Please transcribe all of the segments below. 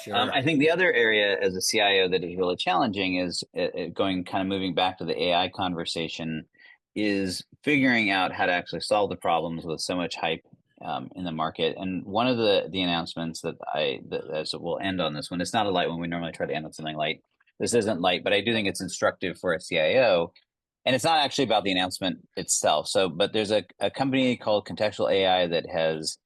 Sure. I think the other area as a CIO that is really challenging is moving back to the AI conversation, is figuring out how to actually solve the problems with so much hype in the market. And one of the announcements so we'll end on this one. It's not a light one. We normally try to end on something light. This isn't light, but I do think it's instructive for a CIO. And it's not actually about the announcement itself. But there's a company called Contextual AI that has,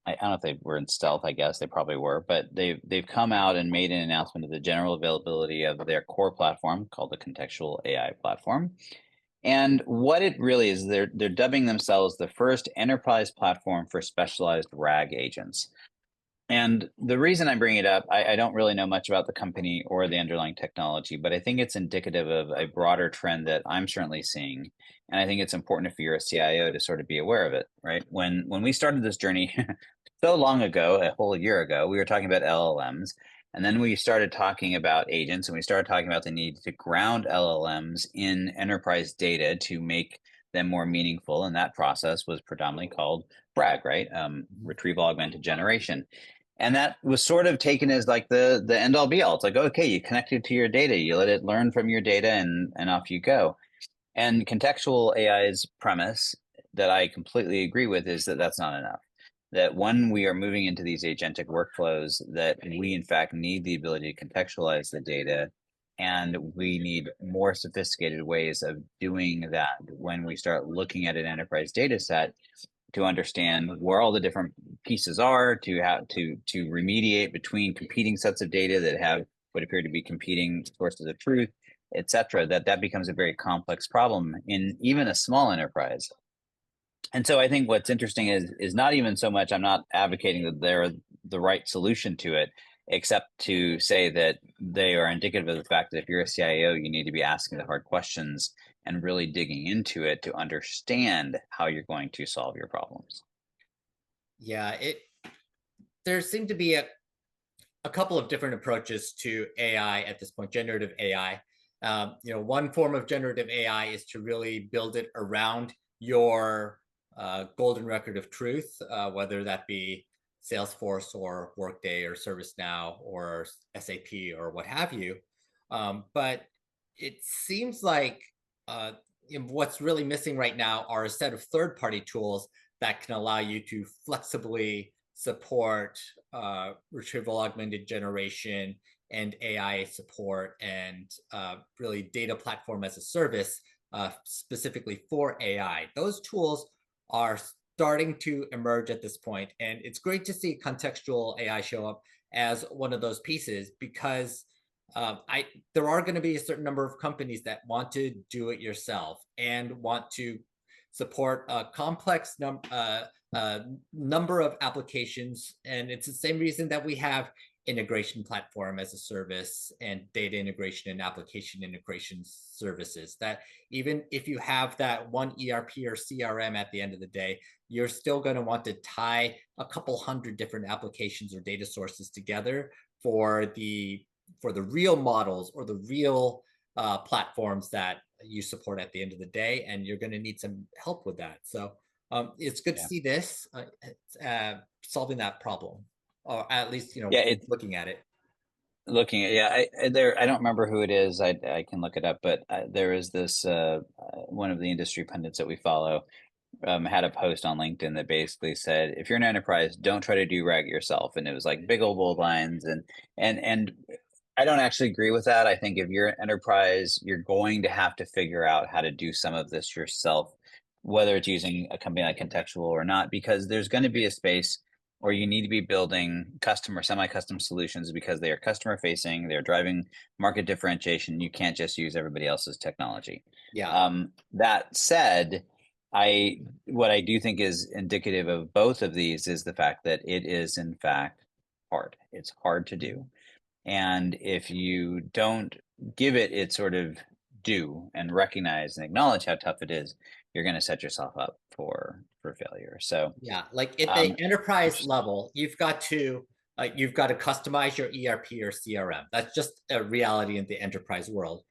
I don't know if they were in stealth, I guess they probably were, but they've come out and made an announcement of the general availability of their core platform called the Contextual AI platform. And what it really is, they're dubbing themselves the first enterprise platform for specialized RAG agents. And the reason I bring it up, I don't really know much about the company or the underlying technology, but I think it's indicative of a broader trend that I'm certainly seeing. And I think it's important if you're a CIO to sort of be aware of it, right? When we started this journey so long ago, a whole year ago, we were talking about LLMs. And then we started talking about agents, and we started talking about the need to ground LLMs in enterprise data to make them more meaningful. And that process was predominantly called RAG, right? Retrieval Augmented Generation. And that was sort of taken as like the end all be all. It's like, okay, you connect it to your data, you let it learn from your data, and off you go. And contextual AI's premise that I completely agree with is that that's not enough. That when we are moving into these agentic workflows, that we in fact need the ability to contextualize the data, and we need more sophisticated ways of doing that when we start looking at an enterprise data set, to understand where all the different pieces are, to have to remediate between competing sets of data that have what appear to be competing sources of truth, et cetera, that becomes a very complex problem in even a small enterprise. And so I think what's interesting is not even so much, I'm not advocating that they're the right solution to it, except to say that they are indicative of the fact that if you're a CIO, you need to be asking the hard questions and really digging into it to understand how you're going to solve your problems. Yeah, there seem to be a couple of different approaches to AI at this point, generative AI. One form of generative AI is to really build it around your golden record of truth, whether that be Salesforce or Workday or ServiceNow or SAP or what have you. But it seems like what's really missing right now are a set of third-party tools that can allow you to flexibly support retrieval augmented generation and AI support, and really data platform as a service specifically for AI. Those tools are starting to emerge at this point, and it's great to see contextual AI show up as one of those pieces, because there are going to be a certain number of companies that want to do it yourself and want to support a complex number of applications. And it's the same reason that we have integration platform as a service and data integration and application integration services, that even if you have that one ERP or CRM at the end of the day, you're still going to want to tie a couple hundred different applications or data sources together for the real models or the real platforms that you support at the end of the day, and you're going to need some help with that. So it's good to Yeah. see this solving that problem, or at least Yeah, it's looking at it. looking at, yeah, I don't remember who it is. I can look it up, but there is this one of the industry pundits that we follow had a post on LinkedIn that basically said, if you're an enterprise, don't try to do RAG yourself. And it was like big old bold lines. And I don't actually agree with that. I think if you're an enterprise, you're going to have to figure out how to do some of this yourself, whether it's using a company like Contextual or not, because there's going to be a space where you need to be building custom or semi-custom solutions because they are customer facing, they're driving market differentiation. You can't just use everybody else's technology. Yeah. That said, what I do think is indicative of both of these is the fact that it is in fact hard. It's hard to do. And if you don't give it its sort of due and recognize and acknowledge how tough it is, you're going to set yourself up for failure. So Yeah, like at the um, enterprise level, you've got to customize your ERP or CRM. That's just a reality in the enterprise world.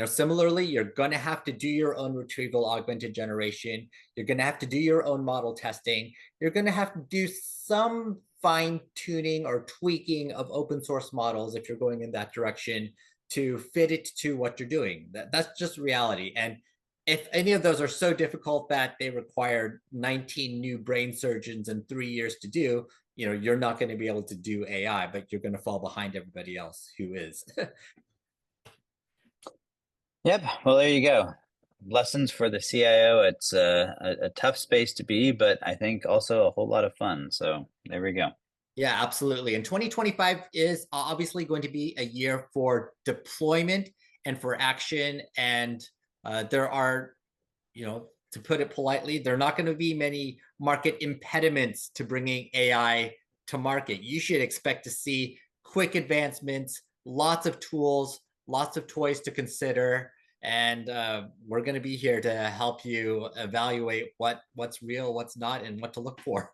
Similarly, you're going to have to do your own retrieval augmented generation. You're going to have to do your own model testing. You're going to have to do some fine tuning or tweaking of open source models if you're going in that direction to fit it to what you're doing. That's just reality. And if any of those are so difficult that they require 19 new brain surgeons in 3 years to do, you're not going to be able to do AI, but you're going to fall behind everybody else who is. Yep. Well, there you go. Lessons for the CIO. It's a tough space to be, but I think also a whole lot of fun. So there we go. Yeah, absolutely. And 2025 is obviously going to be a year for deployment and for action. And there are, to put it politely, there are not going to be many market impediments to bringing AI to market. You should expect to see quick advancements, lots of tools, lots of toys to consider. And we're going to be here to help you evaluate what's real, what's not, and what to look for.